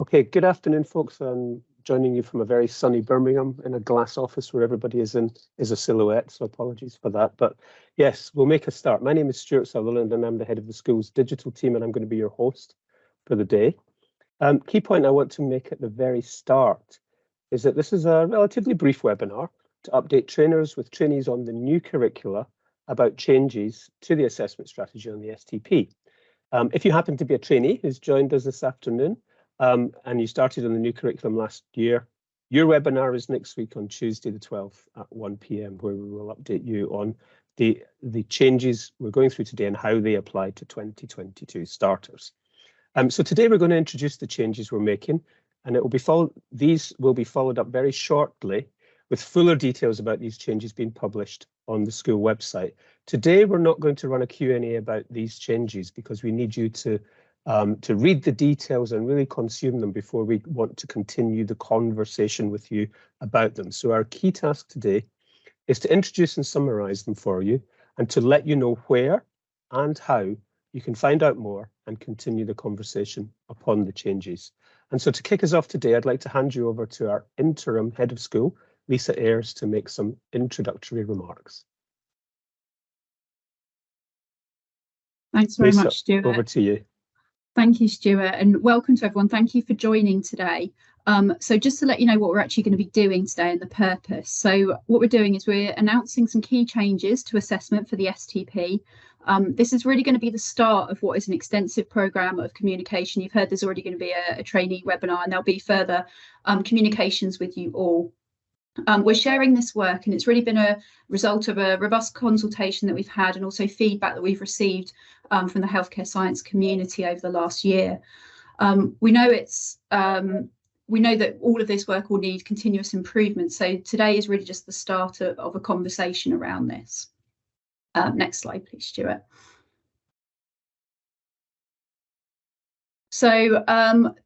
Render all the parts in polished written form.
Okay, good afternoon, folks. I'm joining you from a very sunny Birmingham in a glass office where everybody is a silhouette, so apologies for that. But yes, we'll make a start. My name is Stuart Sutherland and I'm the head of the school's digital team, and I'm going to be your host for the day. Key point I want to make at the very start is that this is a relatively brief webinar to update trainers with trainees on the new curricula about changes to the assessment strategy on the STP. If you happen to be a trainee who's joined us this afternoon, and you started on the new curriculum last year, your webinar is next week on Tuesday the 12th at 1 p.m, where we will update you on the changes we're going through today and how they apply to 2022 starters. So today we're going to introduce the changes we're making, and these will be followed up very shortly with fuller details about these changes being published on the school website. Today we're not going to run a Q&A about these changes because we need you to read the details and really consume them before we want to continue the conversation with you about them. So our key task today is to introduce and summarize them for you and to let you know where and how you can find out more and continue the conversation upon the changes. And so to kick us off today, I'd like to hand you over to our interim head of school, Lisa Ayers, to make some introductory remarks. Thanks very Lisa, much, Stuart. Over to you. Thank you, Stuart, and welcome to everyone. Thank you for joining today. So just to let you know what we're actually going to be doing today and the purpose. So what we're doing is we're announcing some key changes to assessment for the STP. This is really going to be the start of what is an extensive programme of communication. You've heard there's already going to be a trainee webinar, and there'll be further communications with you all. We're sharing this work, and it's really been a result of a robust consultation that we've had and also feedback that we've received from the healthcare science community over the last year. We know that all of this work will need continuous improvement. So today is really just the start of a conversation around this. Next slide, please, Stuart. So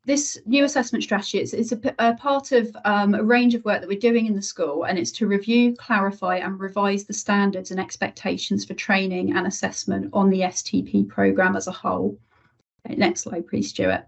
this new assessment strategy is a part of a range of work that we're doing in the school, and it's to review, clarify and revise the standards and expectations for training and assessment on the STP programme as a whole. Okay, next slide, please, Stuart.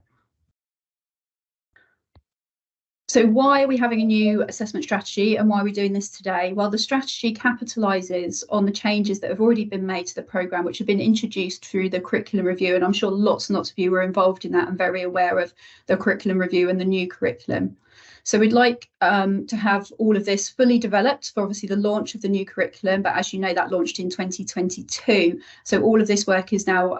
So why are we having a new assessment strategy and why are we doing this today? Well, the strategy capitalises on the changes that have already been made to the programme, which have been introduced through the curriculum review. And I'm sure lots and lots of you were involved in that and very aware of the curriculum review and the new curriculum. So we'd like to have all of this fully developed for obviously the launch of the new curriculum. But as you know, that launched in 2022. So all of this work is now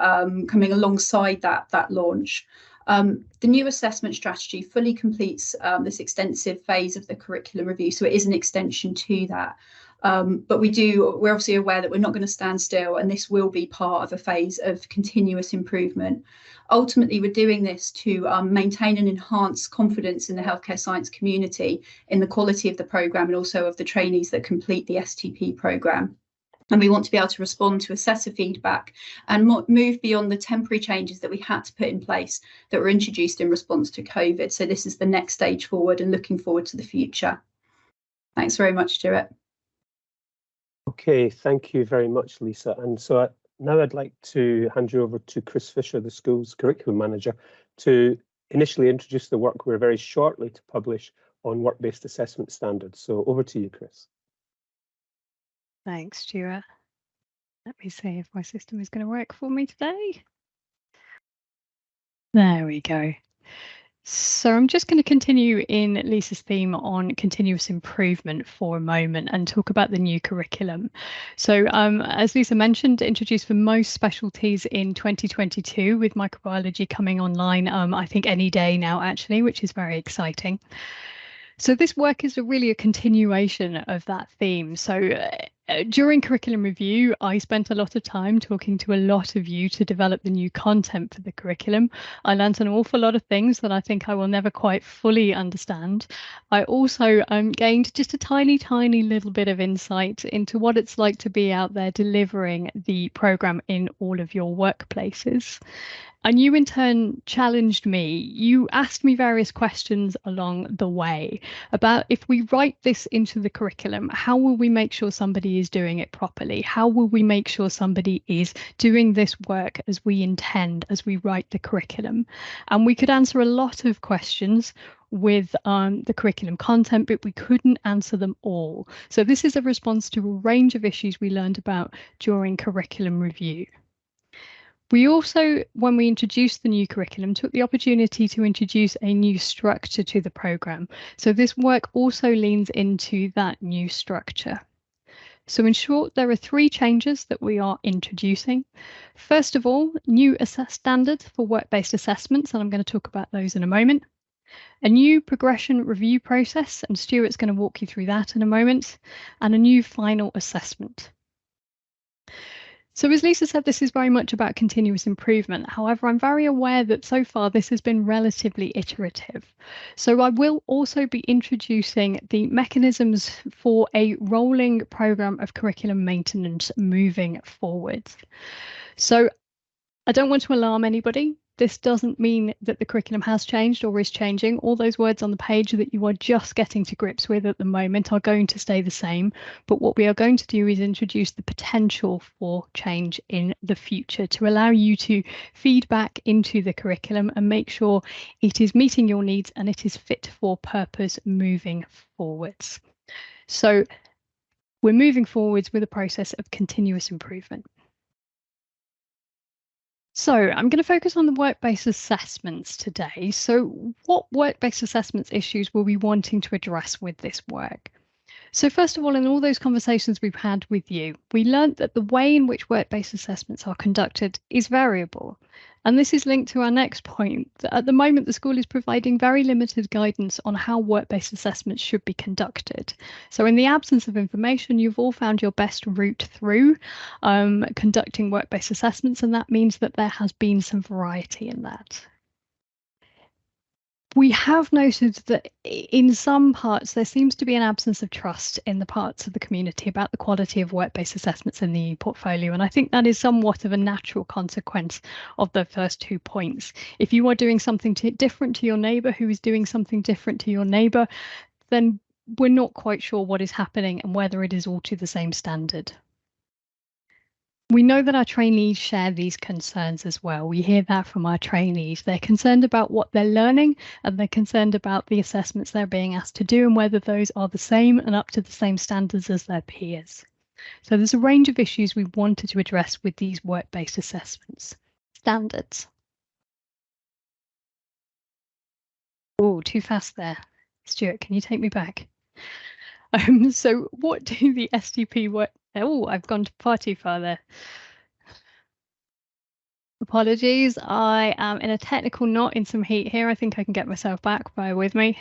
coming alongside that launch. The new assessment strategy fully completes this extensive phase of the curriculum review, so it is an extension to that. But we're obviously aware that we're not going to stand still, and this will be part of a phase of continuous improvement. Ultimately, we're doing this to maintain and enhance confidence in the healthcare science community, in the quality of the programme and also of the trainees that complete the STP programme. And we want to be able to respond to assessor feedback and move beyond the temporary changes that we had to put in place that were introduced in response to COVID. So this is the next stage forward and looking forward to the future. Thanks very much, Stuart. Okay, thank you very much, Lisa. And so now I'd like to hand you over to Chris Fisher, the school's curriculum manager, to initially introduce the work we're very shortly to publish on work-based assessment standards. So over to you, Chris. Thanks, Stuart. Let me see if my system is going to work for me today. There we go. So I'm just going to continue in Lisa's theme on continuous improvement for a moment and talk about the new curriculum. So as Lisa mentioned, introduced for most specialties in 2022 with microbiology coming online, I think any day now actually, which is very exciting. So this work is really a continuation of that theme. So during curriculum review, I spent a lot of time talking to a lot of you to develop the new content for the curriculum. I learned an awful lot of things that I think I will never quite fully understand. I also gained just a tiny little bit of insight into what it's like to be out there delivering the programme in all of your workplaces. And you in turn challenged me. You asked me various questions along the way about if we write this into the curriculum, how will we make sure somebody is doing it properly? How will we make sure somebody is doing this work as we intend as we write the curriculum? And we could answer a lot of questions with the curriculum content, but we couldn't answer them all. So this is a response to a range of issues we learned about during curriculum review. We also, when we introduced the new curriculum, took the opportunity to introduce a new structure to the programme. So this work also leans into that new structure. So in short, there are 3 changes that we are introducing. First of all, new standards for work-based assessments, and I'm going to talk about those in a moment. A new progression review process, and Stuart's going to walk you through that in a moment, and a new final assessment. So as Lisa said, this is very much about continuous improvement. However, I'm very aware that so far this has been relatively iterative. So I will also be introducing the mechanisms for a rolling programme of curriculum maintenance moving forwards. So I don't want to alarm anybody. This doesn't mean that the curriculum has changed or is changing. All those words on the page that you are just getting to grips with at the moment are going to stay the same. But what we are going to do is introduce the potential for change in the future to allow you to feed back into the curriculum and make sure it is meeting your needs and it is fit for purpose moving forwards. So we're moving forwards with a process of continuous improvement. So I'm going to focus on the work-based assessments today. So what work-based assessments issues were we wanting to address with this work? So first of all, in all those conversations we've had with you, we learned that the way in which work-based assessments are conducted is variable. And this is linked to our next point, that at the moment the school is providing very limited guidance on how work-based assessments should be conducted. So in the absence of information, you've all found your best route through conducting work-based assessments, and that means that there has been some variety in that. We have noted that in some parts there seems to be an absence of trust in the parts of the community about the quality of work-based assessments in the portfolio, and I think that is somewhat of a natural consequence of the first 2 points. If you are doing something different to your neighbour who is doing something different to your neighbour, then we're not quite sure what is happening and whether it is all to the same standard. We know that our trainees share these concerns as well. We hear that from our trainees. They're concerned about what they're learning and they're concerned about the assessments they're being asked to do and whether those are the same and up to the same standards as their peers. So there's a range of issues we wanted to address with these work-based assessments. Standards. Oh, too fast there. Stuart, can you take me back? So what do the STP work? Oh, I've gone far too far there. Apologies, I am in a technical knot in some heat here. I think I can get myself back. Bear with me.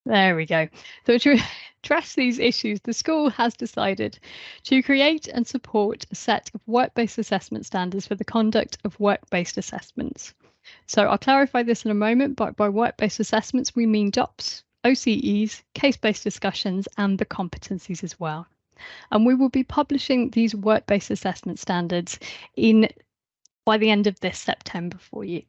There we go. So to address these issues, the school has decided to create and support a set of work-based assessment standards for the conduct of work-based assessments. So I'll clarify this in a moment, but by work-based assessments, we mean DOPS, OCEs, case-based discussions, and the competencies as well. And we will be publishing these work-based assessment standards by the end of this September for you.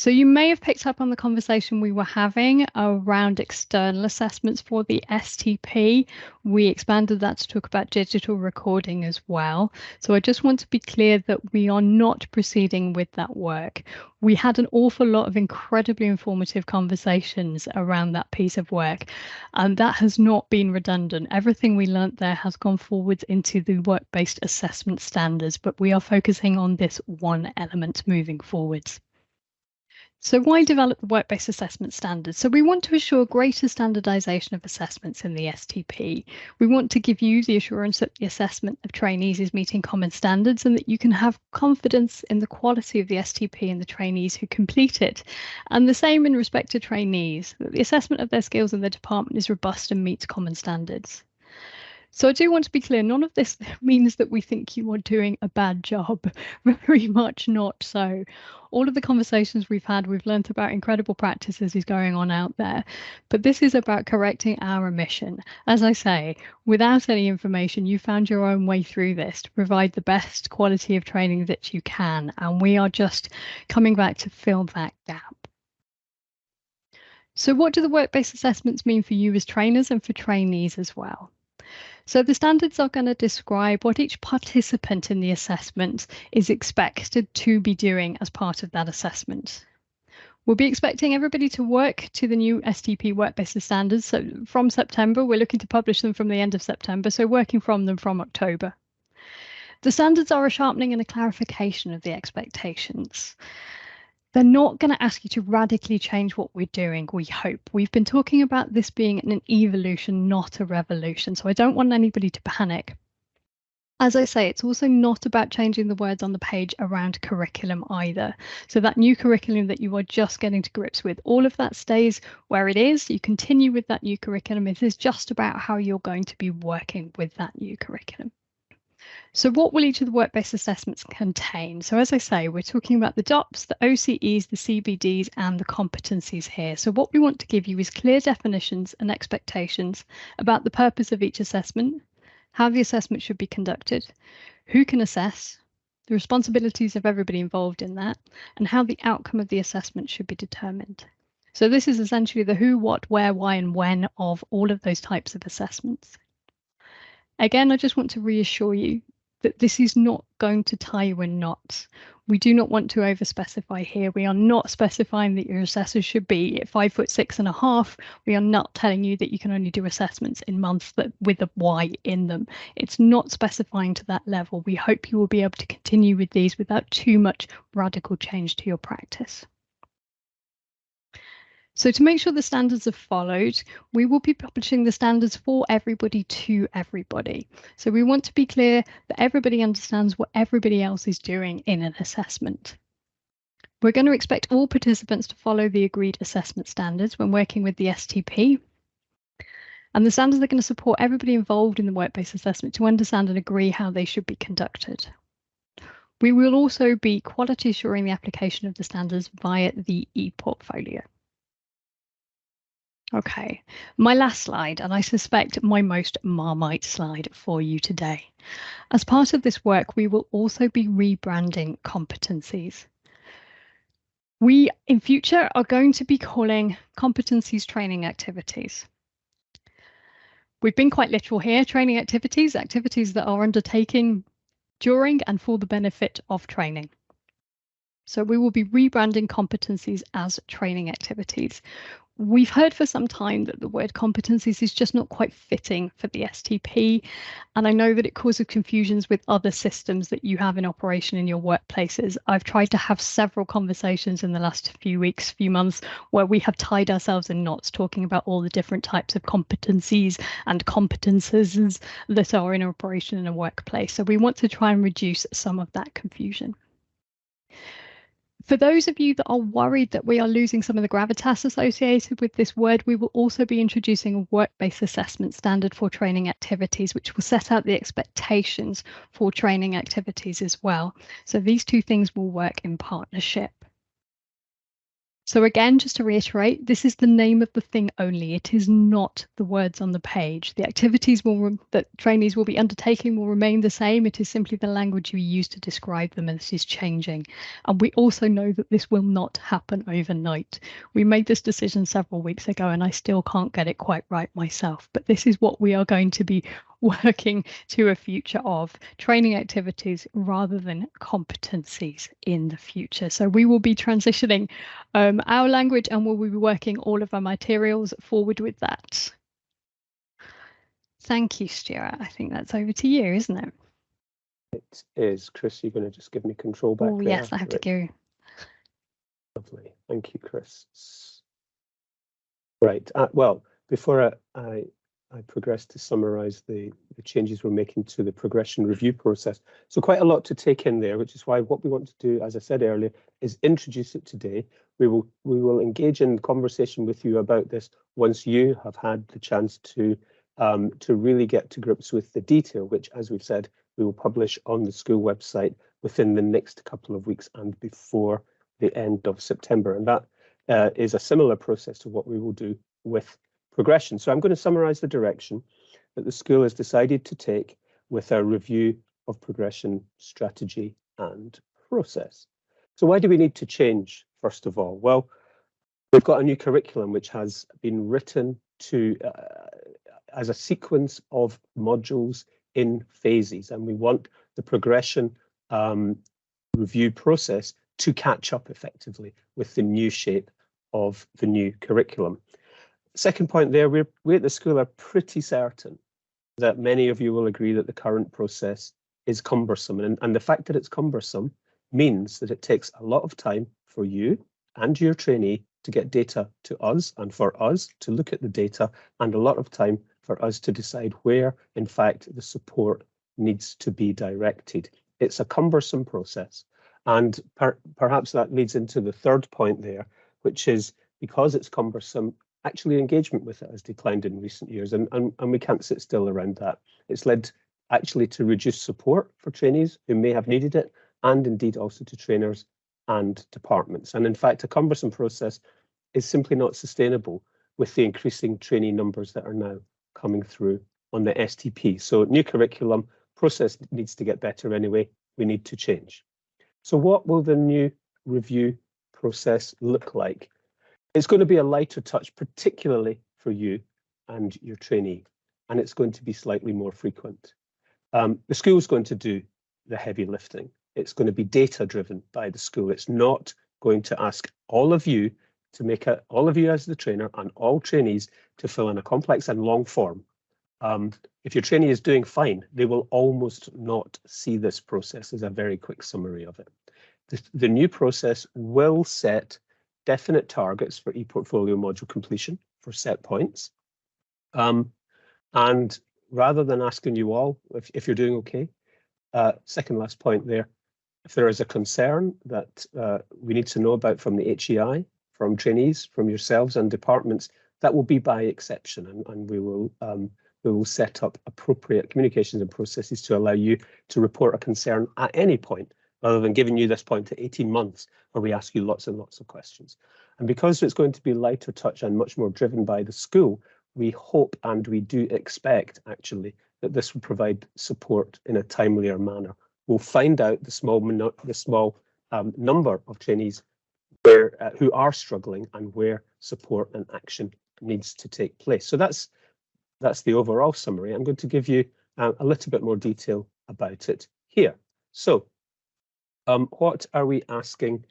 So you may have picked up on the conversation we were having around external assessments for the STP. We expanded that to talk about digital recording as well. So I just want to be clear that we are not proceeding with that work. We had an awful lot of incredibly informative conversations around that piece of work, and that has not been redundant. Everything we learnt there has gone forwards into the work-based assessment standards, but we are focusing on this one element moving forwards. So why develop the work-based assessment standards? So we want to assure greater standardisation of assessments in the STP. We want to give you the assurance that the assessment of trainees is meeting common standards and that you can have confidence in the quality of the STP and the trainees who complete it. And the same in respect to trainees, that the assessment of their skills in the department is robust and meets common standards. So I do want to be clear, none of this means that we think you are doing a bad job, very much not so. All of the conversations we've had, we've learnt about incredible practices is going on out there, but this is about correcting our omission. As I say, without any information, you found your own way through this to provide the best quality of training that you can, and we are just coming back to fill that gap. So what do the work-based assessments mean for you as trainers and for trainees as well? So the standards are going to describe what each participant in the assessment is expected to be doing as part of that assessment. We'll be expecting everybody to work to the new STP work-based standards. So from September, we're looking to publish them from the end of September, so working from them from October. The standards are a sharpening and a clarification of the expectations. They're not going to ask you to radically change what we're doing, we hope. We've been talking about this being an evolution, not a revolution, so I don't want anybody to panic. As I say, it's also not about changing the words on the page around curriculum either. So that new curriculum that you are just getting to grips with, all of that stays where it is. You continue with that new curriculum. It is just about how you're going to be working with that new curriculum. So what will each of the work-based assessments contain? So as I say, we're talking about the DOPs, the OCEs, the CBDs, and the competencies here. So what we want to give you is clear definitions and expectations about the purpose of each assessment, how the assessment should be conducted, who can assess, the responsibilities of everybody involved in that, and how the outcome of the assessment should be determined. So this is essentially the who, what, where, why, and when of all of those types of assessments. Again, I just want to reassure you that this is not going to tie you in knots. We do not want to over-specify here. We are not specifying that your assessors should be 5'6.5". We are not telling you that you can only do assessments in months that with a Y in them. It's not specifying to that level. We hope you will be able to continue with these without too much radical change to your practice. So to make sure the standards are followed, we will be publishing the standards for everybody to everybody. So we want to be clear that everybody understands what everybody else is doing in an assessment. We're going to expect all participants to follow the agreed assessment standards when working with the STP. And the standards are going to support everybody involved in the work-based assessment to understand and agree how they should be conducted. We will also be quality assuring the application of the standards via the e-portfolio. Okay, my last slide, and I suspect my most Marmite slide for you today. As part of this work, we will also be rebranding competencies. We, in future, are going to be calling competencies training activities. We've been quite literal here, training activities, activities that are undertaken during and for the benefit of training. So we will be rebranding competencies as training activities. We've heard for some time that the word competencies is just not quite fitting for the STP, and I know that it causes confusions with other systems that you have in operation in your workplaces. I've tried to have several conversations in the last few weeks, few months, where we have tied ourselves in knots talking about all the different types of competencies and competences that are in operation in a workplace. So we want to try and reduce some of that confusion. For those of you that are worried that we are losing some of the gravitas associated with this word, we will also be introducing a work-based assessment standard for training activities, which will set out the expectations for training activities as well. So these two things will work in partnership. So again, just to reiterate, this is the name of the thing only. It is not the words on the page. The activities that trainees will be undertaking will remain the same. It is simply the language we use to describe them, and this is changing. And we also know that this will not happen overnight. We made this decision several weeks ago, and I still can't get it quite right myself. But this is what we are going to be working to a future of, training activities rather than competencies in the future. So we will be transitioning our language, and we'll be working all of our materials forward with that. Thank you, Stuart. I think that's over to you, isn't it? It is. Chris, you're going to just give me control back there. Yes, I have to go. Lovely. Thank you, Chris. Right. Well, before I progress to summarise the changes we're making to the progression review process. So quite a lot to take in there, which is why what we want to do, as I said earlier, is introduce it today. We will engage in conversation with you about this once you have had the chance to really get to grips with the detail, which, as we've said, we will publish on the school website within the next couple of weeks and before the end of September. And that is a similar process to what we will do with progression. So I'm going to summarise the direction that the school has decided to take with our review of progression strategy and process. So why do we need to change, first of all? Well, we've got a new curriculum which has been written to as a sequence of modules in phases, and we want the progression review process to catch up effectively with the new shape of the new curriculum. Second point there, we at the school are pretty certain that many of you will agree that the current process is cumbersome, and the fact that it's cumbersome means that it takes a lot of time for you and your trainee to get data to us and for us to look at the data, and a lot of time for us to decide where, in fact, the support needs to be directed. It's a cumbersome process, and perhaps that leads into the third point there, which is because it's cumbersome, actually engagement with it has declined in recent years, and we can't sit still around that. It's led actually to reduced support for trainees who may have needed it, and indeed also to trainers and departments. And in fact, a cumbersome process is simply not sustainable with the increasing trainee numbers that are now coming through on the STP. So new curriculum process needs to get better anyway. We need to change. So what will the new review process look like? It's going to be a lighter touch, particularly for you and your trainee, and it's going to be slightly more frequent. The school's going to do the heavy lifting. It's going to be data driven by the school. It's not going to ask all of you to make it, all of you as the trainer and all trainees to fill in a complex and long form. If your trainee is doing fine, they will almost not see this process as a very quick summary of it. The new process will set definite targets for ePortfolio module completion for set points. And rather than asking you all if you're doing okay, second last point there, if there is a concern that we need to know about from the HEI, from trainees, from yourselves and departments, that will be by exception, and we will set up appropriate communications and processes to allow you to report a concern at any point, rather than giving you this point at 18 months where we ask you lots and lots of questions. And because it's going to be lighter touch and much more driven by the school, we hope and we do expect actually that this will provide support in a timelier manner. We'll find out the small number of trainees who are struggling and where support and action needs to take place. So that's the overall summary. I'm going to give you a little bit more detail about it here. So what are we asking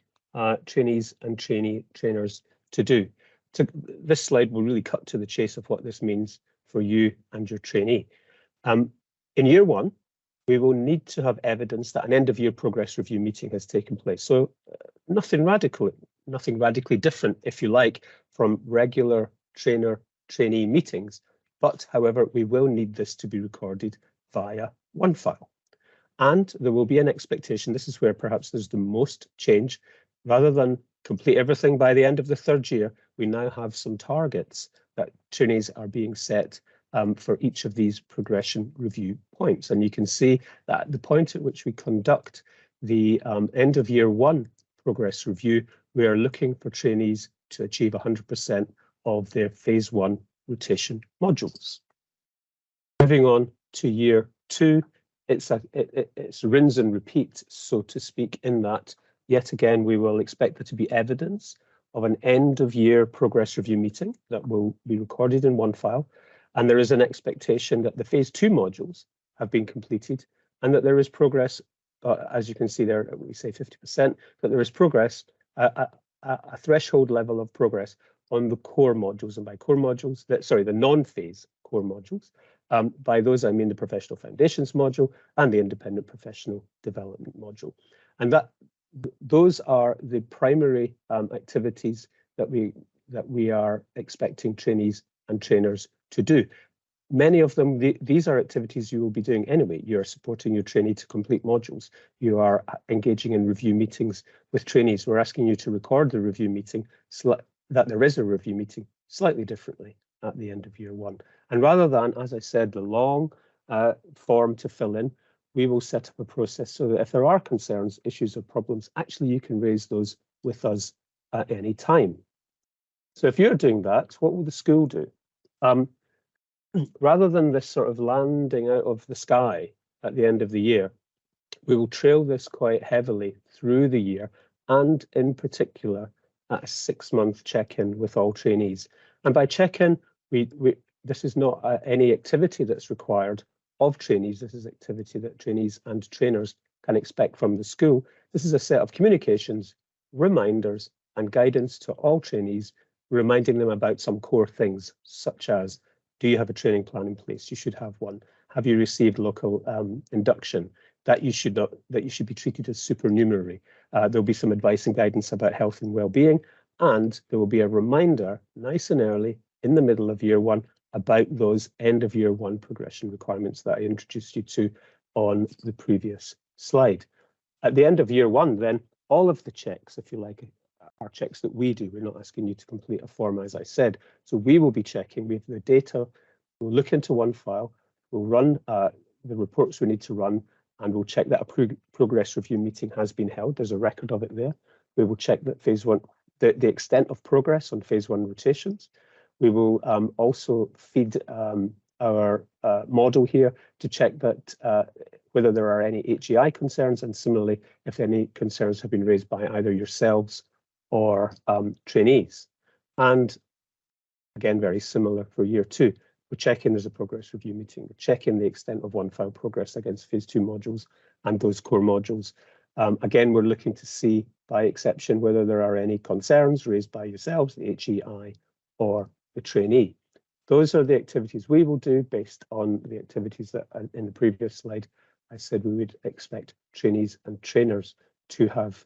trainees and trainers to do? This slide will really cut to the chase of what this means for you and your trainee. In year one, we will need to have evidence that an end-of-year progress review meeting has taken place. So nothing radically different, if you like, from regular trainer-trainee meetings. But however, we will need this to be recorded via OneFile. And there will be an expectation, this is where perhaps there's the most change, rather than complete everything by the end of the third year, we now have some targets that trainees are being set for each of these progression review points. And you can see that at the point at which we conduct the end of year one progress review, we are looking for trainees to achieve 100% of their phase one rotation modules. Moving on to year two, it's rinse and repeat, so to speak, in that yet again we will expect there to be evidence of an end of year progress review meeting that will be recorded in OneFile, and there is an expectation that the phase two modules have been completed and that there is progress, as you can see there, we say 50%, that there is progress, a threshold level of progress on the core modules, and by core modules, the non-phase core modules. By those I mean the professional foundations module and the independent professional development module, and those are the primary activities that we are expecting trainees and trainers to do. Many of them, these are activities you will be doing anyway. You are supporting your trainee to complete modules. You are engaging in review meetings with trainees. We're asking you to record the review meeting, that there is a review meeting slightly differently at the end of year one. And rather than, as I said, the long form to fill in, we will set up a process so that if there are concerns, issues or problems, actually you can raise those with us at any time. So if you're doing that, what will the school do? Rather than this sort of landing out of the sky at the end of the year, we will trail this quite heavily through the year, and in particular at a 6-month check-in with all trainees. And by check-in, this is not any activity that's required of trainees. This is activity that trainees and trainers can expect from the school. This is a set of communications, reminders, and guidance to all trainees, reminding them about some core things, such as, do you have a training plan in place? You should have one. Have you received local induction? That you should be treated as supernumerary. There'll be some advice and guidance about health and well-being, and there will be a reminder, nice and early, in the middle of year one, about those end of year one progression requirements that I introduced you to on the previous slide. At the end of year one, then, all of the checks, if you like, are checks that we do. We're not asking you to complete a form, as I said. So we will be checking. We have the data. We'll look into one file. We'll run the reports we need to run, and we'll check that a progress review meeting has been held. There's a record of it there. We will check that phase one, the extent of progress on phase one rotations. We will also feed our model here to check that whether there are any HEI concerns, and similarly, if any concerns have been raised by either yourselves or trainees. And again, very similar for year two. We're checking there's a progress review meeting. We're checking the extent of one file progress against phase two modules and those core modules. Again, we're looking to see, by exception, whether there are any concerns raised by yourselves, the HEI, or the trainee. Those are the activities we will do based on the activities that in the previous slide I said we would expect trainees and trainers to have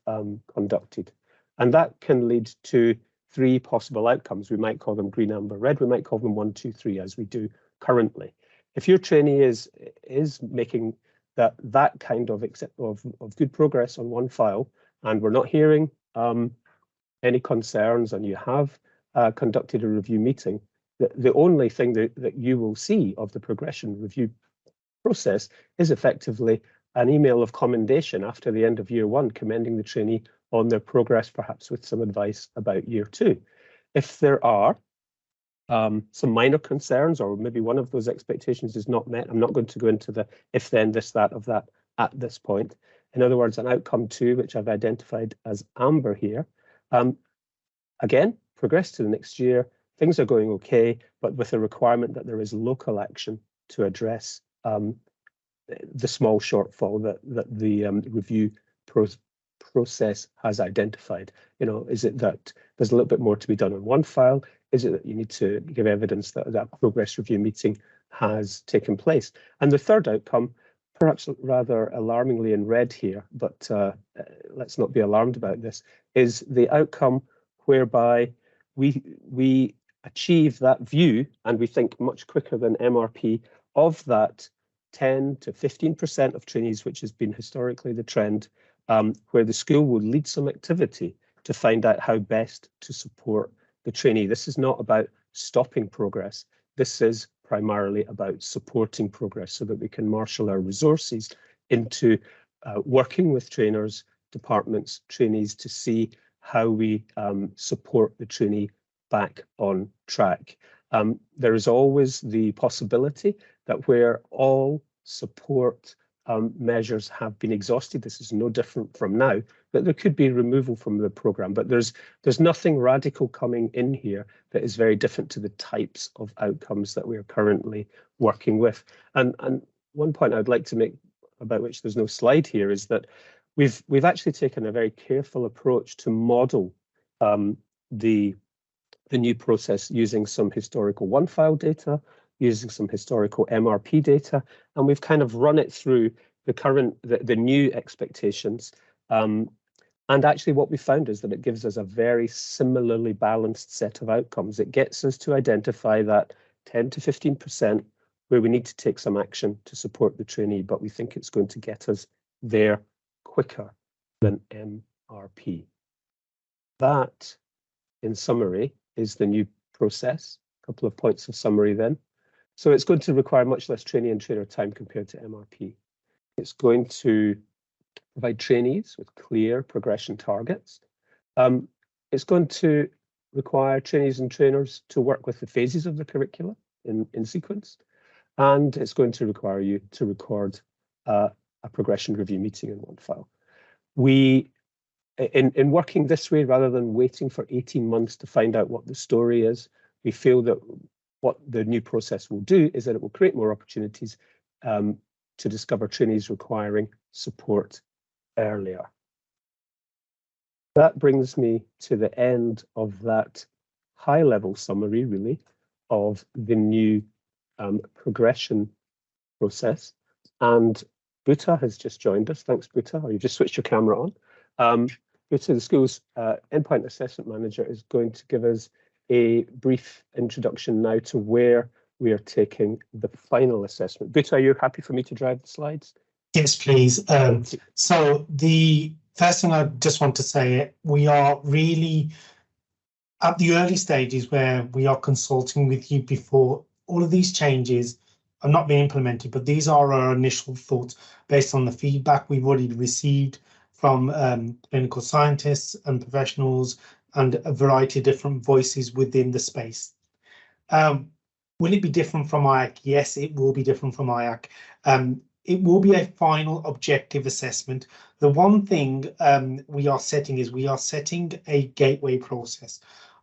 conducted. And that can lead to three possible outcomes. We might call them green, amber, red. We might call them 1, 2, 3, as we do currently. If your trainee is making that kind of good progress on one file, and we're not hearing any concerns, and you have conducted a review meeting, the only thing that you will see of the progression review process is effectively an email of commendation after the end of year one, commending the trainee on their progress, perhaps with some advice about year two. If there are some minor concerns, or maybe one of those expectations is not met, I'm not going to go into the if then, this, that, of that at this point. In other words, an outcome two, which I've identified as amber here. Again, progress to the next year, things are going okay, but with a requirement that there is local action to address the small shortfall that the review process has identified. You know, is it that there's a little bit more to be done on one file? Is it that you need to give evidence that that progress review meeting has taken place? And the third outcome, perhaps rather alarmingly in red here, but let's not be alarmed about this, is the outcome whereby we achieve that view, and we think much quicker than MRP, of that 10 to 15% of trainees, which has been historically the trend, where the school will lead some activity to find out how best to support the trainee. This is not about stopping progress. This is primarily about supporting progress so that we can marshal our resources into working with trainers, departments, trainees to see how we support the trainee back on track. There is always the possibility that where all support measures have been exhausted, this is no different from now, that there could be removal from the programme. But there's nothing radical coming in here that is very different to the types of outcomes that we are currently working with. And one point I'd like to make, about which there's no slide here, is that we've actually taken a very careful approach to model the new process using some historical one file data, using some historical MRP data, and we've kind of run it through the new expectations. And actually what we found is that it gives us a very similarly balanced set of outcomes. It gets us to identify that 10 to 15% where we need to take some action to support the trainee, but we think it's going to get us there quicker than MRP. That, in summary, is the new process. A couple of points of summary then. So it's going to require much less trainee and trainer time compared to MRP. It's going to provide trainees with clear progression targets. It's going to require trainees and trainers to work with the phases of the curricula in sequence. And it's going to require you to record a progression review meeting in one file. In working this way, rather than waiting for 18 months to find out what the story is, we feel that what the new process will do is that it will create more opportunities to discover trainees requiring support earlier. That brings me to the end of that high-level summary, really, of the new progression process. And Boota has just joined us. Thanks, Boota. Or you just switched your camera on. Boota, the school's endpoint assessment manager, is going to give us a brief introduction now to where we are taking the final assessment. Boota, are you happy for me to drive the slides? Yes, please. So the first thing I just want to say, we are really at the early stages where we are consulting with you before all of these changes are not being implemented, but these are our initial thoughts based on the feedback we've already received from clinical scientists and professionals and a variety of different voices within the space. Will it be different from IAC? Yes, it will be different from IAC. It will be a final objective assessment. The one thing we are setting a gateway process,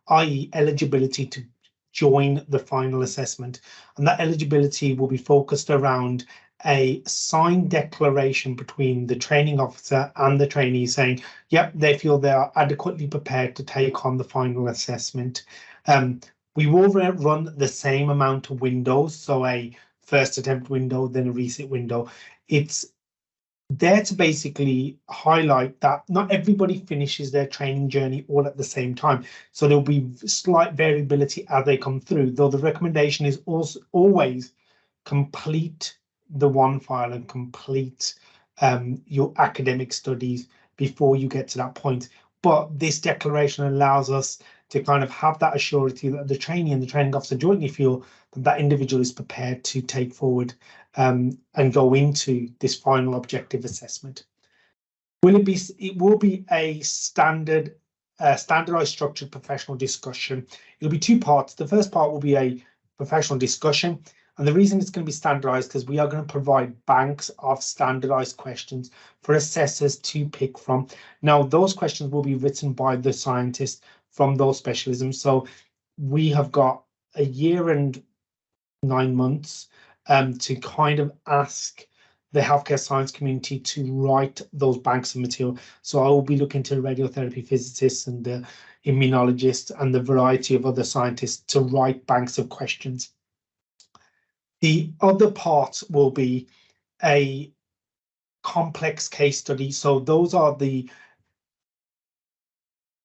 i.e. eligibility to join the final assessment. And that eligibility will be focused around a signed declaration between the training officer and the trainee saying, yep, they feel they are adequately prepared to take on the final assessment. We will run the same amount of windows, so a first attempt window, then a resit window. It's there to basically highlight that not everybody finishes their training journey all at the same time. So there'll be slight variability as they come through, though the recommendation is also always complete the one file and complete your academic studies before you get to that point. But this declaration allows us to kind of have that assurity that the trainee and the training officer jointly feel that that individual is prepared to take forward and go into this final objective assessment. It will be a standardized structured professional discussion. It'll be two parts. The first part will be a professional discussion. And the reason it's going to be standardized because we are going to provide banks of standardized questions for assessors to pick from. Now, those questions will be written by the scientists from those specialisms. So we have got a year and 9 months to kind of ask the healthcare science community to write those banks of material. So I will be looking to radiotherapy physicists and the immunologists and the variety of other scientists to write banks of questions. The other part will be a complex case study. So those are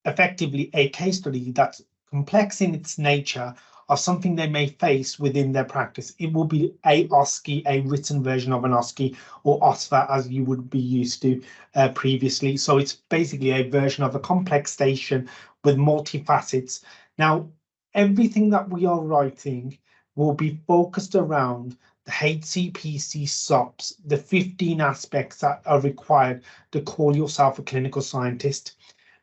effectively a case study that's complex in its nature of something they may face within their practice. It will be a OSCE, a written version of an OSCE or OSFA as you would be used to previously. So it's basically a version of a complex station with multifacets. Now, everything that we are writing will be focused around the HCPC SOPs, the 15 aspects that are required to call yourself a clinical scientist,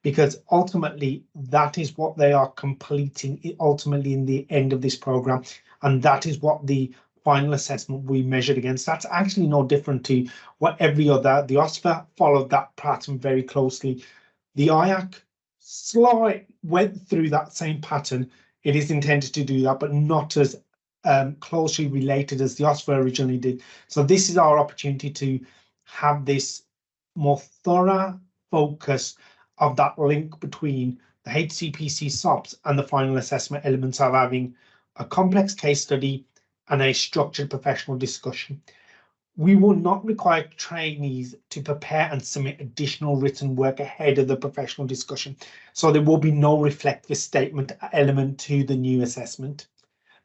because ultimately that is what they are completing ultimately in the end of this program. And that is what the final assessment we measured against. That's actually no different to what every other, the OSFA followed that pattern very closely. The IAC went through that same pattern. It is intended to do that, but not as closely related as the OSFA originally did. So this is our opportunity to have this more thorough focus of that link between the HCPC SOPs and the final assessment elements of having a complex case study and a structured professional discussion. We will not require trainees to prepare and submit additional written work ahead of the professional discussion. So there will be no reflective statement element to the new assessment.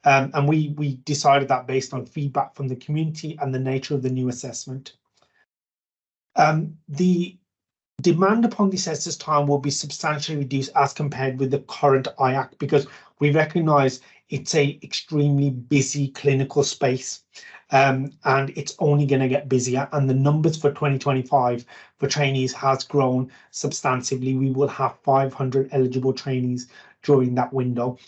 And we decided that based on feedback from the community and the nature of the new assessment. The demand upon the assessor's time will be substantially reduced as compared with the current IAC, because we recognise it's a extremely busy clinical space, and it's only going to get busier. And the numbers for 2025 for trainees has grown substantively. We will have 500 eligible trainees during that window.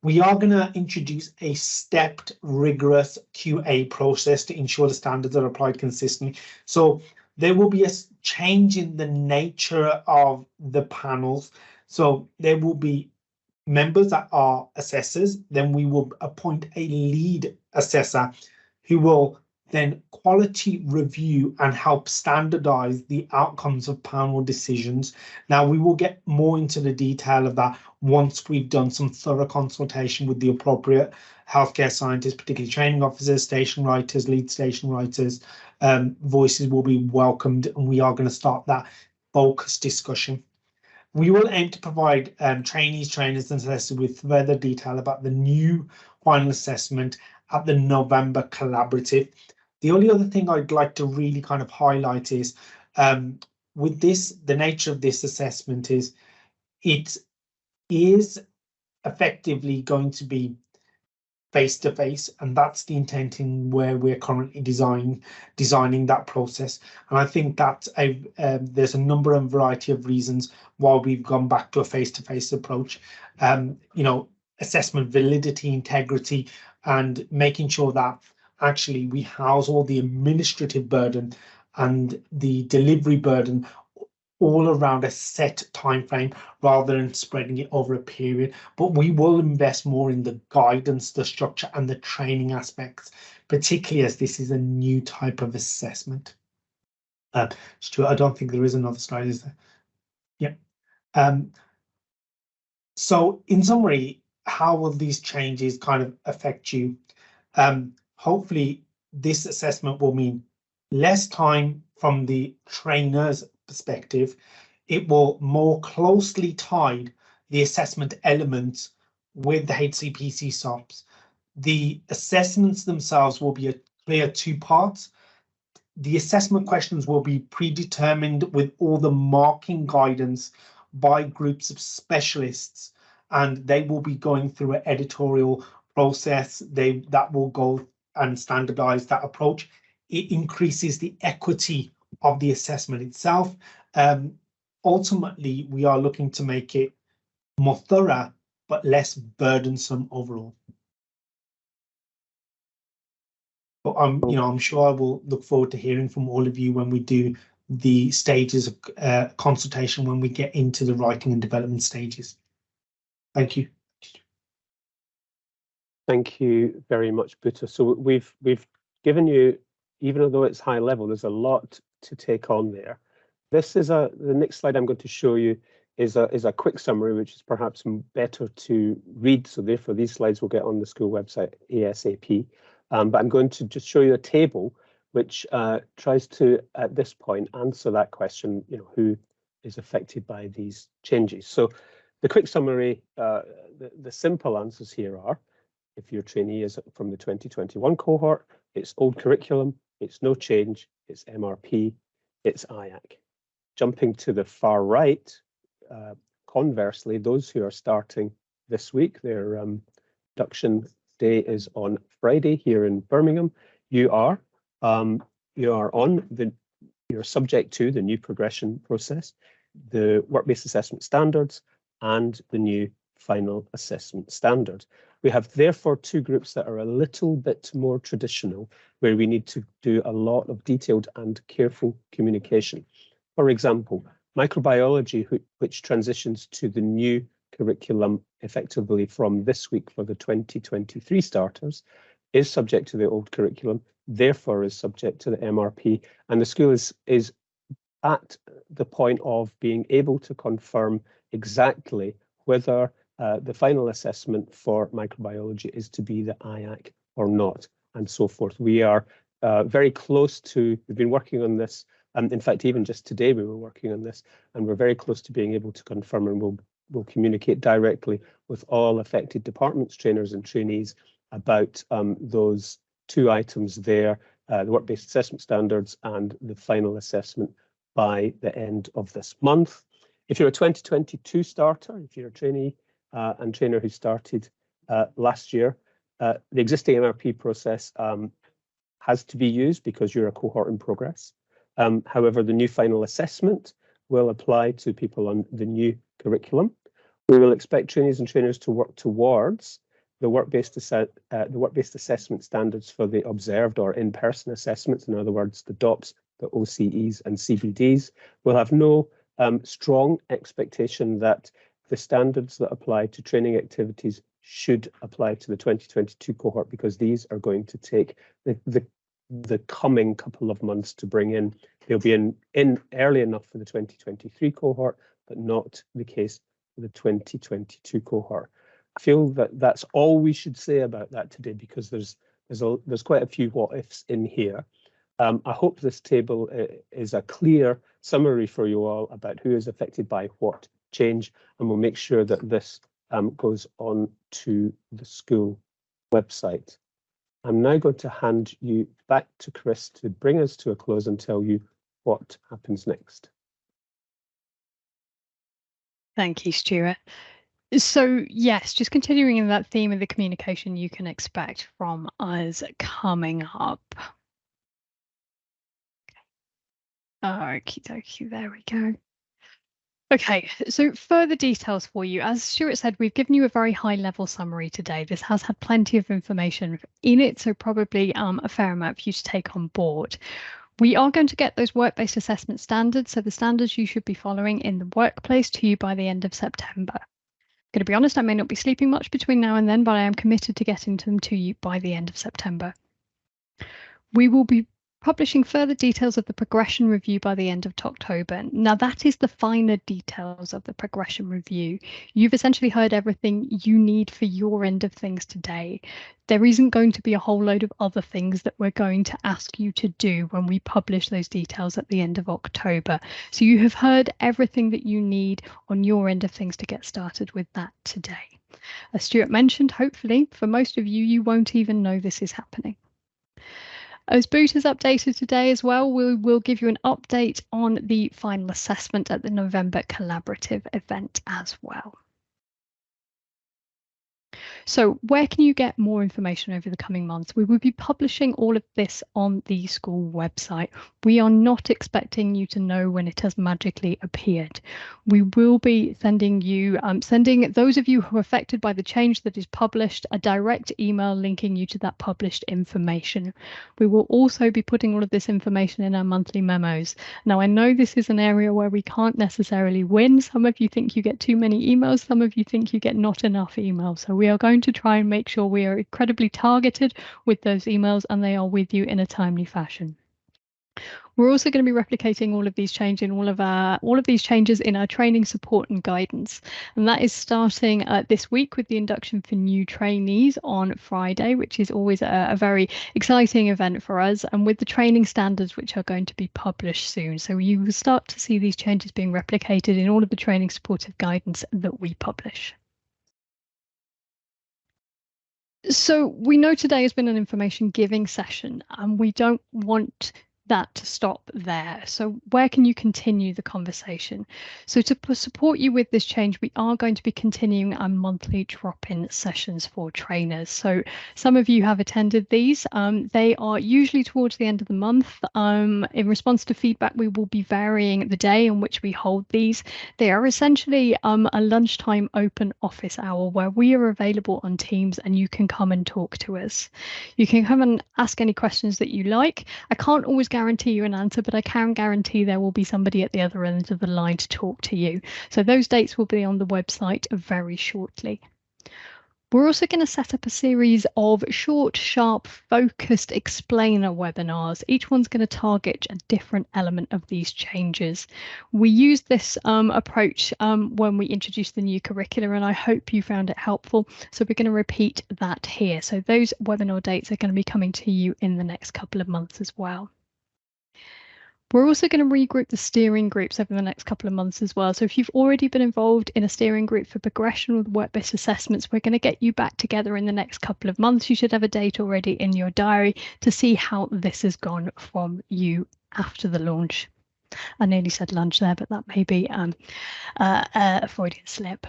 We are going to introduce a stepped, rigorous QA process to ensure the standards are applied consistently. So there will be a change in the nature of the panels. So there will be members that are assessors, then we will appoint a lead assessor who will then quality review and help standardize the outcomes of panel decisions. Now, we will get more into the detail of that once we've done some thorough consultation with the appropriate healthcare scientists, particularly training officers, station writers, lead station writers. Voices will be welcomed, and we are going to start that focused discussion. We will aim to provide trainees, trainers, and assessors with further detail about the new final assessment at the November collaborative. The only other thing I'd like to really kind of highlight is with this, the nature of this assessment is it is effectively going to be face-to-face, and that's the intent in where we're currently designing that process. And I think that there's a number and variety of reasons why we've gone back to a face-to-face approach. You know, assessment validity, integrity, and making sure that actually we house all the administrative burden and the delivery burden all around a set time frame rather than spreading it over a period. But we will invest more in the guidance, the structure, and the training aspects, particularly as this is a new type of assessment. Stuart, I don't think there is another slide, is there? Yeah. So in summary, how will these changes kind of affect you? Hopefully this assessment will mean less time from the trainer's perspective. It will more closely tie the assessment elements with the HCPC SOPs. The assessments themselves will be a clear two parts. The assessment questions will be predetermined with all the marking guidance by groups of specialists, and they will be going through an editorial process. That will go and standardize that approach. It increases the equity of the assessment itself. Ultimately, we are looking to make it more thorough but less burdensome overall. But I'm sure I will look forward to hearing from all of you when we do the stages of consultation, when we get into the writing and development stages. Thank you. Thank you very much, Boota. So we've given you, even though it's high level, there's a lot to take on there. This is the next slide I'm going to show you is a quick summary, which is perhaps better to read. So therefore, these slides will get on the school website ASAP. But I'm going to just show you a table which tries to, at this point, answer that question, who is affected by these changes. So the quick summary, the simple answers here are, if your trainee is from the 2021 cohort, it's old curriculum, it's no change, it's MRP, it's IAC. Jumping to the far right, conversely, those who are starting this week, their induction day is on Friday here in Birmingham. You're subject to the new progression process, the work-based assessment standards, and the new final assessment standard. We have therefore two groups that are a little bit more traditional, where we need to do a lot of detailed and careful communication. For example, microbiology, which transitions to the new curriculum effectively from this week for the 2023 starters, is subject to the old curriculum, therefore is subject to the MRP, and the school is at the point of being able to confirm exactly whether the final assessment for microbiology is to be the IAC or not, and so forth. We are very close to, we've been working on this, and in fact, even just today we were working on this, and we're very close to being able to confirm, and we'll communicate directly with all affected departments, trainers and trainees about those two items there, the work-based assessment standards and the final assessment by the end of this month. If you're a 2022 starter, if you're a trainee and trainer who started last year, the existing MRP process has to be used because you're a cohort in progress. However, the new final assessment will apply to people on the new curriculum. We will expect trainees and trainers to work towards the work-based assessment standards for the observed or in-person assessments, in other words, the DOPS, the OCEs and CBDs. We'll have no strong expectation that the standards that apply to training activities should apply to the 2022 cohort, because these are going to take the coming couple of months to bring in. They'll be in early enough for the 2023 cohort, but not the case for the 2022 cohort. I feel that that's all we should say about that today, because there's quite a few what ifs in here. I hope this table is a clear summary for you all about who is affected by what change, and we'll make sure that this goes on to the school website. I'm now going to hand you back to Chris to bring us to a close and tell you what happens next. Thank you, Stuart. So yes, just continuing in that theme of the communication you can expect from us coming up. Okie dokie, there we go. Okay, so further details for you. As Stuart said, we've given you a very high level summary today. This has had plenty of information in it, so probably a fair amount for you to take on board. We are going to get those work-based assessment standards, so the standards you should be following in the workplace, to you by the end of September. I'm going to be honest, I may not be sleeping much between now and then, but I am committed to getting them to you by the end of September. We will be publishing further details of the progression review by the end of October. Now, that is the finer details of the progression review. You've essentially heard everything you need for your end of things today. There isn't going to be a whole load of other things that we're going to ask you to do when we publish those details at the end of October. So you have heard everything that you need on your end of things to get started with that today. As Stuart mentioned, hopefully for most of you, you won't even know this is happening. As Boota's updated today as well, we will give you an update on the final assessment at the November collaborative event as well. So where can you get more information over the coming months? We will be publishing all of this on the school website. We are not expecting you to know when it has magically appeared. We will be sending you, sending those of you who are affected by the change that is published a direct email linking you to that published information. We will also be putting all of this information in our monthly memos. Now, I know this is an area where we can't necessarily win. Some of you think you get too many emails. Some of you think you get not enough emails. So we are going to try and make sure we are incredibly targeted with those emails and they are with you in a timely fashion. We're also going to be replicating all of these changes in our training, support and guidance. And that is starting this week with the induction for new trainees on Friday, which is always a very exciting event for us, and with the training standards which are going to be published soon. So you will start to see these changes being replicated in all of the training supportive guidance that we publish. So we know today has been an information giving session and we don't want that to stop there. So where can you continue the conversation? So to support you with this change, we are going to be continuing our monthly drop-in sessions for trainers. So some of you have attended these. They are usually towards the end of the month. In response to feedback, we will be varying the day on which we hold these. They are essentially a lunchtime open office hour where we are available on Teams and you can come and talk to us. You can come and ask any questions that you like. I can't always guarantee you an answer, but I can guarantee there will be somebody at the other end of the line to talk to you. So those dates will be on the website very shortly. We're also going to set up a series of short, sharp, focused explainer webinars. Each one's going to target a different element of these changes. We used this approach when we introduced the new curricula, and I hope you found it helpful. So we're going to repeat that here. So those webinar dates are going to be coming to you in the next couple of months as well. We're also going to regroup the steering groups over the next couple of months as well. So if you've already been involved in a steering group for progression with work-based assessments, we're going to get you back together in the next couple of months. You should have a date already in your diary to see how this has gone from you after the launch. I nearly said lunch there, but that may be a Freudian slip.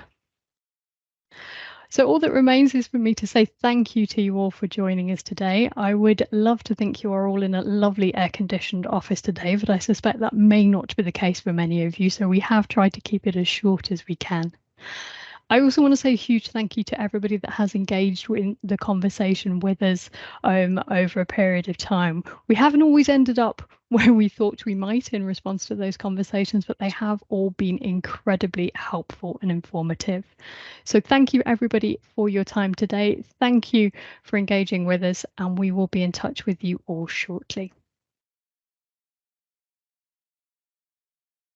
So all that remains is for me to say thank you to you all for joining us today. I would love to think you are all in a lovely air-conditioned office today, but I suspect that may not be the case for many of you, so we have tried to keep it as short as we can. I also want to say a huge thank you to everybody that has engaged in the conversation with us over a period of time. We haven't always ended up where we thought we might in response to those conversations, but they have all been incredibly helpful and informative. So thank you everybody for your time today. Thank you for engaging with us, and we will be in touch with you all shortly.